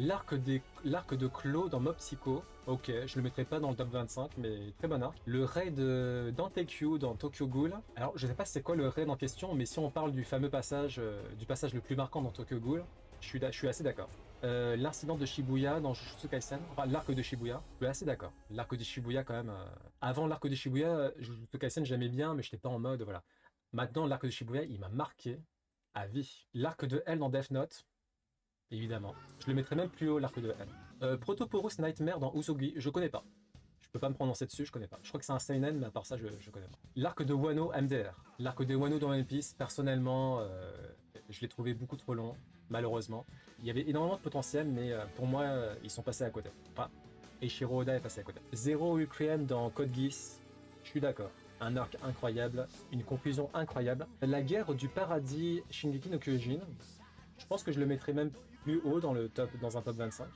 L'arc de Claude dans Mob Psycho, ok, je le mettrai pas dans le top 25, mais très bon arc. Le raid de Dante-Q dans Tokyo Ghoul. Alors, je sais pas c'est quoi le raid en question, mais si on parle du fameux passage, du passage le plus marquant dans Tokyo Ghoul, je suis assez d'accord. L'incident de Shibuya dans Jujutsu Kaisen, enfin l'arc de Shibuya, je suis assez d'accord. L'arc de Shibuya quand même. Avant l'arc de Shibuya, Jujutsu Kaisen j'aimais bien, mais j'étais pas en mode voilà. Maintenant l'arc de Shibuya, il m'a marqué à vie. L'arc de L dans Death Note, évidemment. Je le mettrais même plus haut, l'arc de L. Protoporus Nightmare dans Usogi, je connais pas. Je peux pas me prononcer dessus, je connais pas. Je crois que c'est un seinen, mais à part ça, je connais pas. L'arc de Wano MDR. L'arc de Wano dans One Piece, personnellement, je l'ai trouvé beaucoup trop long, malheureusement. Il y avait énormément de potentiel, mais pour moi, ils sont passés à côté. Enfin, Eiichiro Oda est passé à côté. Zero Requiem dans Code Geass, je suis d'accord. Un arc incroyable, une conclusion incroyable. La guerre du paradis Shingeki no Kyojin, je pense que je le mettrais même plus haut dans un top 25.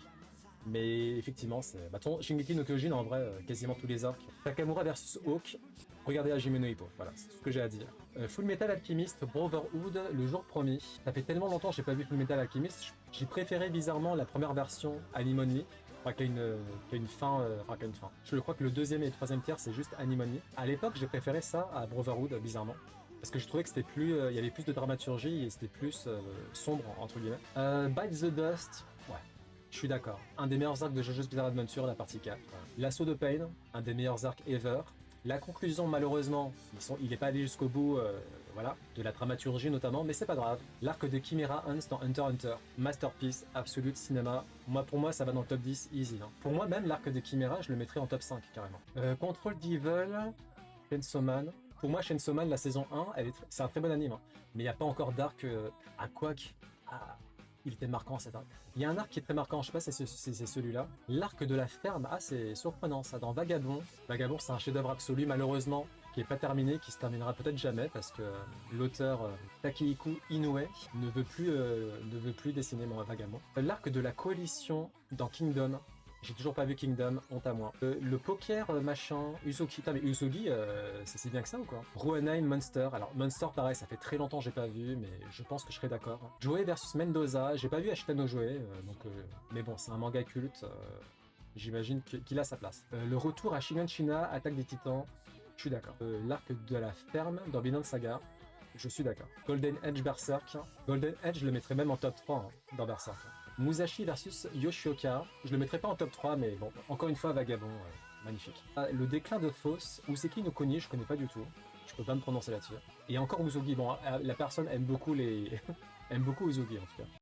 Mais effectivement, c'est. Bah, Shingeki no Kyojin, en vrai, quasiment tous les arcs. Takamura versus Hawk, regardez Hajime no Ippo, voilà, c'est tout ce que j'ai à dire. Full Metal Alchemist, Brotherhood, le jour promis. Ça fait tellement longtemps que j'ai pas vu Full Metal Alchemist, j'ai préféré bizarrement la première version Anime Only, enfin, qui a une fin, enfin, qui a une fin. Je crois que le deuxième et le troisième tiers, c'est juste Anime Only. À l'époque, j'ai préféré ça à Brotherhood, bizarrement. Parce que je trouvais que c'était plus, il y avait plus de dramaturgie et c'était plus sombre, entre guillemets. Bite the Dust, ouais. Je suis d'accord. Un des meilleurs arcs de JoJo's Bizarre Adventure, la partie 4. L'assaut de Pain, un des meilleurs arcs ever. La conclusion, malheureusement, il n'est pas allé jusqu'au bout, voilà, de la dramaturgie notamment, mais c'est pas grave. L'arc de Chimera Hans dans Hunter x Hunter, masterpiece, absolute cinéma. Pour moi, ça va dans le top 10, easy. Hein. Pour moi, même l'arc de Chimera, je le mettrais en top 5, carrément. Control Devil, Chainsaw Man. Pour moi, Chainsaw Man, la saison 1, c'est un très bon anime, hein. Mais il n'y a pas encore d'arc à Quack. Il était marquant cet arc. Il y a un arc qui est très marquant, je sais pas si c'est celui-là. L'arc de la ferme, c'est surprenant ça, dans Vagabond. Vagabond, c'est un chef-d'œuvre absolu, malheureusement, qui est pas terminé, qui se terminera peut-être jamais, parce que l'auteur Takehiko Inoue ne veut plus dessiner mon Vagabond. L'arc de la coalition dans Kingdom. J'ai toujours pas vu Kingdom, honte à moi. Le poker machin, Usogi, putain mais Usogi, c'est si bien que ça ou quoi? Ruanine Monster, alors Monster pareil, ça fait très longtemps que j'ai pas vu, mais je pense que je serai d'accord. Joey versus Mendoza, j'ai pas vu Ashitano Joey, mais bon, c'est un manga culte, j'imagine qu'il a sa place. Le retour à Shiganshina, Attaque des Titans, je suis d'accord. L'arc de la ferme dans Vinland Saga, je suis d'accord. Golden Edge Berserk. Golden Edge, je le mettrais même en top 3 hein, dans Berserk. Musashi versus Yoshioka. Je le mettrais pas en top 3, mais bon, encore une fois, Vagabond, magnifique. Le déclin de Foss, Useki no Kuni, je connais pas du tout. Je peux pas me prononcer là-dessus. Et encore Usogi. Bon, la personne aime beaucoup aime beaucoup Usogi en tout cas.